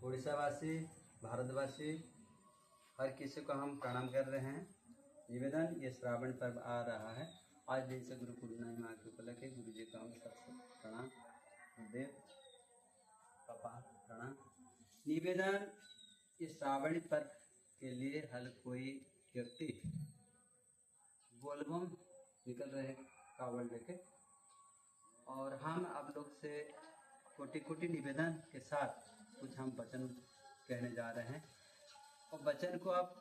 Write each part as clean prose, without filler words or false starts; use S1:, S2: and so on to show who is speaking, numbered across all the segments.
S1: उड़ीसावासी, भारतवासी, हर किसी को हम प्रणाम कर रहे हैं। निवेदन, ये श्रावण पर्व आ रहा है। आज दिन से गुरु पूर्णिमा के उपलक्ष्य है। गुरु जी का हम सबसे प्रणाम, गुरुदेव पापा प्रणाम। निवेदन, इस श्रावणी पर्व के लिए हर कोई व्यक्ति बोलबम निकल रहे कावड़ लेके, और हम आप लोग से कोटि कोटि निवेदन के साथ कुछ हम वचन कहने जा रहे हैं, और वचन को आप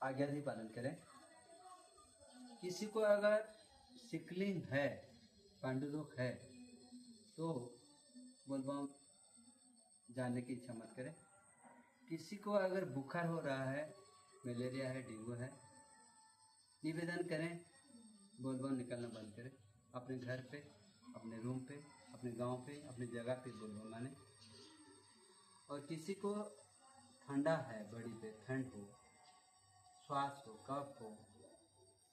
S1: आज्ञा ही पालन करें। किसी को अगर सिकलिंग है, पांडुरोग है, तो बोलबम जाने की इच्छा मत करें। किसी को अगर बुखार हो रहा है, मलेरिया है, डेंगू है, निवेदन करें बोलबम निकलना बंद करें। अपने घर पे, अपने रूम पे, अपने गांव पे, अपनी जगह पे बोलबम माने। और किसी को ठंडा है, बड़ी पे ठंड हो, श्वास हो, कफ हो,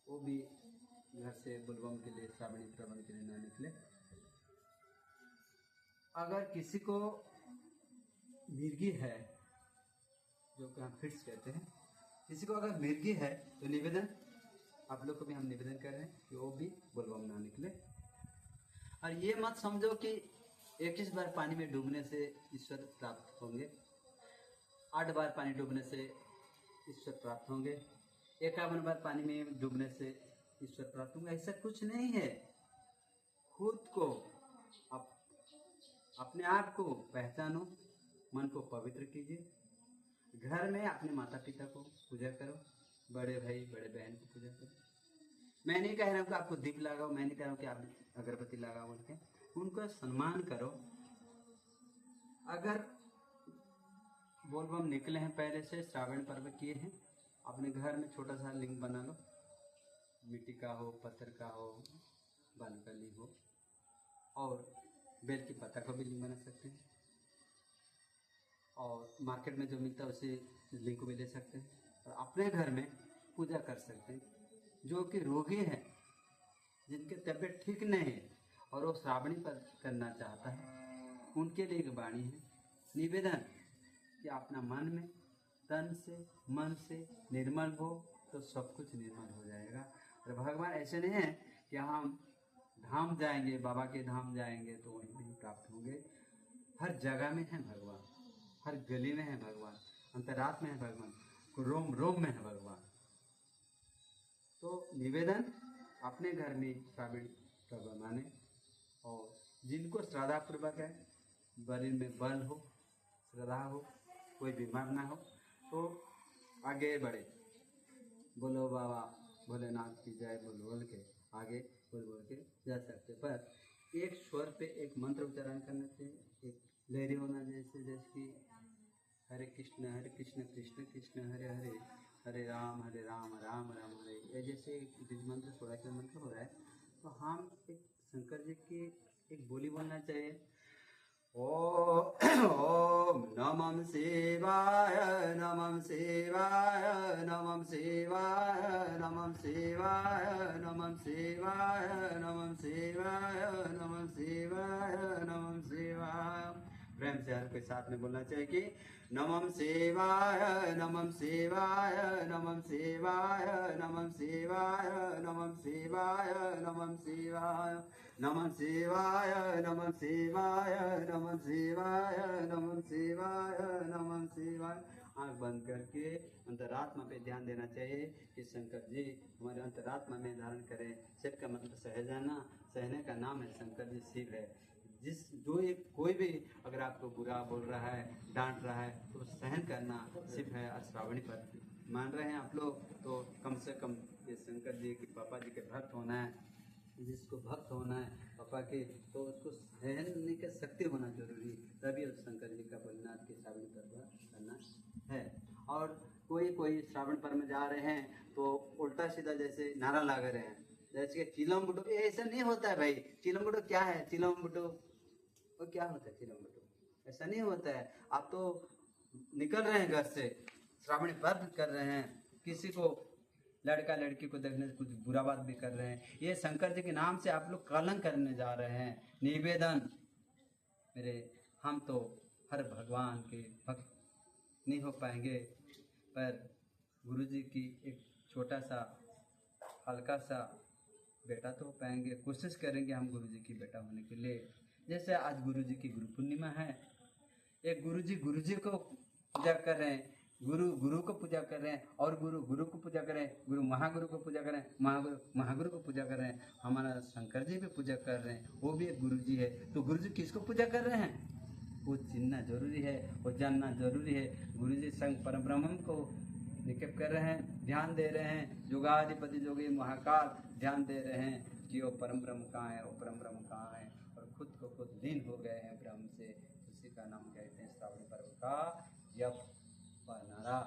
S1: वो भी घर से बोलबम के लिए, श्रावणी श्रवण के लिए ना निकले। अगर किसी को मिर्गी है, जो कि हम फिट्स कहते हैं, किसी को अगर मिर्गी है तो निवेदन, आप लोग को भी हम निवेदन कर रहे हैं कि वो भी बोलबम ना निकले। और ये मत समझो कि 21 बार पानी में डूबने से ईश्वर प्राप्त होंगे, 8 बार पानी डूबने से ईश्वर प्राप्त होंगे, 51 बार पानी में डूबने से ईश्वर प्राप्त होंगे। ऐसा कुछ नहीं है। खुद को अपने आप को पहचानो, मन को पवित्र कीजिए। घर में अपने माता पिता को पूजा करो, बड़े भाई बड़े बहन को पूजा करो। मैं नहीं कह रहा हूँ कि आपको दीप लगाओ, मैं नहीं कह रहा हूँ कि आप अगरबत्ती लगाओ, बोल के उनका सम्मान करो। अगर बोलबम निकले हैं, पहले से श्रावण पर्व किए हैं, अपने घर में छोटा सा लिंग बना लो, मिट्टी का हो, पत्थर का हो, बालू का लिंग हो, और बेल की पत्ता का भी लिंग बना सकते हैं। और मार्केट में जो मिलता है उसी लिंग को भी ले सकते हैं, और अपने घर में पूजा कर सकते हैं। जो कि रोगी हैं, जिनकी तबीयत ठीक नहीं है और वो श्रावणी पर करना चाहता है, उनके लिए एक वाणी है, निवेदन कि अपना मन में, तन से, मन से निर्मल हो तो सब कुछ निर्मल हो जाएगा। और भगवान ऐसे नहीं है कि हम धाम जाएंगे, बाबा के धाम जाएंगे तो वहीं नहीं प्राप्त होंगे। हर जगह में है भगवान, हर गली में है भगवान, अंतरात्मा में है भगवान, रोम रोम में है भगवान। तो निवेदन, अपने घर में श्रावण पर्व माने, और जिनको श्रद्धापूर्वक है, शरीर में बल हो, श्रद्धा हो, कोई बीमार ना हो, तो आगे बढ़े। बोलो बाबा भोलेनाथ की जय बोल बोल के आगे बोल के जा सकते। पर एक स्वर पे एक मंत्र उच्चारण करना चाहिए, एक लहरी होना, जैसे कि हरे कृष्ण कृष्ण कृष्ण हरे हरे, हरे राम राम राम हरे, ये जैसे बीज मंत्र 16 के मंत्र हो रहा है। तो हम एक शंकर जी की एक बोली बोलना चाहिए, ओम नमः शिवाय नमः शिवाय नमः शिवाय नमः शिवाय नमः शिवाय नमः शिवाय नमः शिवाय नमः शिवाय। प्रेम से हर कोई साथ में बोलना चाहिए कि नमः शिवाय नमः शिवाय नमः शिवाय नमः शिवाय नमः शिवाय नमः शिवाय नमः शिवाय नमः शिवाय नमः शिवाय नमः शिवाय नमः शिवाय। आँख बंद करके अंतरात्मा पे ध्यान देना चाहिए कि शंकर जी हमारे अंतरात्मा में धारण करें। शिव का मतलब सहजाना, सहने का नाम है शंकर जी, शिव है। कोई भी अगर आपको बुरा बोल रहा है, डांट रहा है, तो सहन करना शिव है। और श्रावणी पर मान रहे हैं आप लोग, तो कम से कम ये शंकर जी के, पापा जी के भक्त होना है। जिसको भक्त होना है पापा के, तो उसको सहने की शक्ति होना जरूरी, तभी उस शंकर जी का भोलेनाथ के श्रावणी पर्व करना है। और कोई श्रावण पर्व में जा रहे हैं तो उल्टा सीधा जैसे नारा लगा रहे हैं, जैसे कि चिलम बुटो, ऐसा नहीं होता है भाई। चिलम बुटो क्या है? चिलम बुटो वो क्या होता है? चिलम बुटो ऐसा नहीं होता है। आप तो निकल रहे हैं घर से, श्रावणी पर्व कर रहे हैं, किसी को लड़का लड़की को देखने से कुछ बुरा बात भी कर रहे हैं, ये शंकर जी के नाम से आप लोग कलंक करने जा रहे हैं। निवेदन मेरे, हम तो हर भगवान के भक्त नहीं हो पाएंगे, पर गुरु जी की एक छोटा सा हल्का सा बेटा तो हो पाएंगे। कोशिश करेंगे हम गुरु जी की बेटा होने के लिए। जैसे आज गुरु जी की गुरु पूर्णिमा है, एक गुरु जी को पूजा कर रहे हैं, गुरु को पूजा कर रहे हैं, और गुरु को पूजा कर रहे हैं, गुरु महागुरु को पूजा कर रहे हैं, महागुरु को पूजा कर रहे हैं। हमारा शंकर जी भी पूजा कर रहे हैं, वो भी एक गुरु जी है। तो गुरु जी किसको पूजा कर रहे हैं वो चिन्हना जरूरी है, वो जानना जरूरी है। गुरु जी संग परम ब्रह्म को निक्षेप कर रहे हैं, ध्यान दे रहे हैं। योगाधिपति जोगी महाकाल ध्यान दे रहे हैं कि वो परम ब्रह्म कहाँ है, वो परम ब्रह्म कहाँ है, और खुद को खुद लीन हो गए हैं ब्रह्म से। उसी का नाम कहते हैं श्रावणी पर्व का जप व नारा।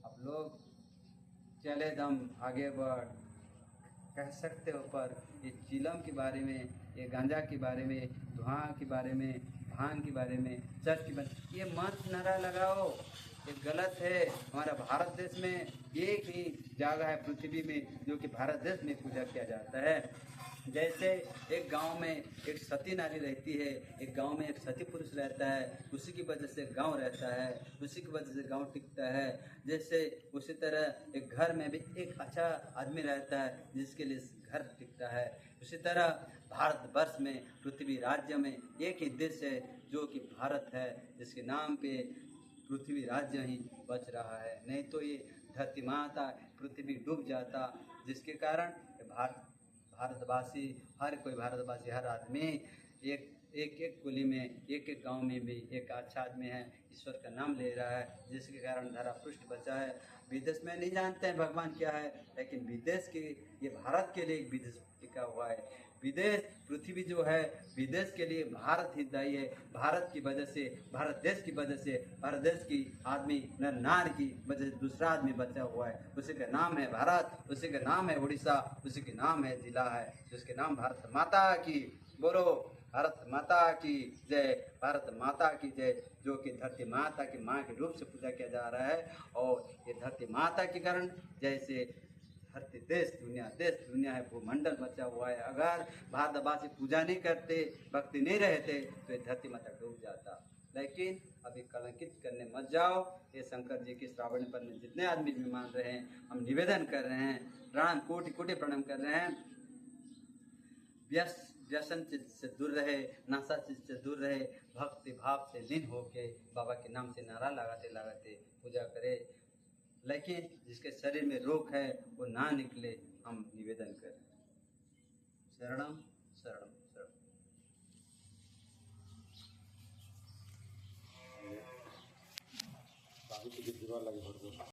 S1: अब लोग चले दम आगे बढ़ कह सकते हो, पर ये चिलम के बारे में, ये गांजा के बारे में, धुआं के बारे में, भांग के बारे में, चर्च के बारे में, ये मत नारा लगाओ, ये गलत है। हमारा भारत देश में एक ही जगह है पृथ्वी में जो कि भारत देश में पूजा किया जाता है। जैसे एक गांव में एक सती नारी रहती है, एक गांव में एक सती पुरुष रहता है, उसी की वजह से गांव रहता है, उसी की वजह से गांव टिकता है। जैसे उसी तरह एक घर में भी एक अच्छा आदमी रहता है जिसके लिए घर टिकता है। उसी तरह भारतवर्ष में, पृथ्वी राज्य में एक ही देश है जो कि भारत है, जिसके नाम पे पृथ्वी राज्य ही बच रहा है। नहीं तो ये धरती माता, पृथ्वी डूब जाता, जिसके कारण भारतवासी, हर कोई भारतवासी, हर आदमी एक कुली में, एक गांव में भी एक अच्छा आदमी है, ईश्वर का नाम ले रहा है, जिसके कारण धरा पृष्ठ बचा है। विदेश में नहीं जानते हैं भगवान क्या है, लेकिन विदेश के, ये भारत के लिए एक विदेश टिका हुआ है। विदेश, पृथ्वी जो है, विदेश के लिए भारत ही दायी है। भारत की वजह से, भारत देश की वजह से, भारत देश की आदमी नर नार की वजह से दूसरा आदमी बचा हुआ है। उसी का नाम है भारत, उसी का नाम है उड़ीसा, उसी का नाम है जिला है, जिसके नाम भारत माता की। बोलो भारत माता की जय, भारत माता की जय। जो कि धरती माता की माँ के रूप से पूजा किया जा रहा है। और ये धरती माता के कारण जैसे धरती देश दुनिया है, भूमंडल बचा हुआ है। अगर भारतवासी पूजा नहीं करते, भक्ति नहीं रहते, तो ये धरती माता डूब जाता। लेकिन अभी कलंकित करने मत जाओ। ये शंकर जी के श्रावणी पर्व में जितने आदमी भी मान रहे हैं, हम निवेदन कर रहे हैं, प्रणाम, कोटि कोटि प्रणाम कर रहे हैं। व्यसन चीज से दूर रहे, नशा चीज से दूर रहे, भक्ति भाव से लीन होके बाबा के नाम से नारा लगाते लगाते पूजा करे। लेकिन जिसके शरीर में रोग है वो ना निकले, हम निवेदन करें। शरणम शरणम शरणम।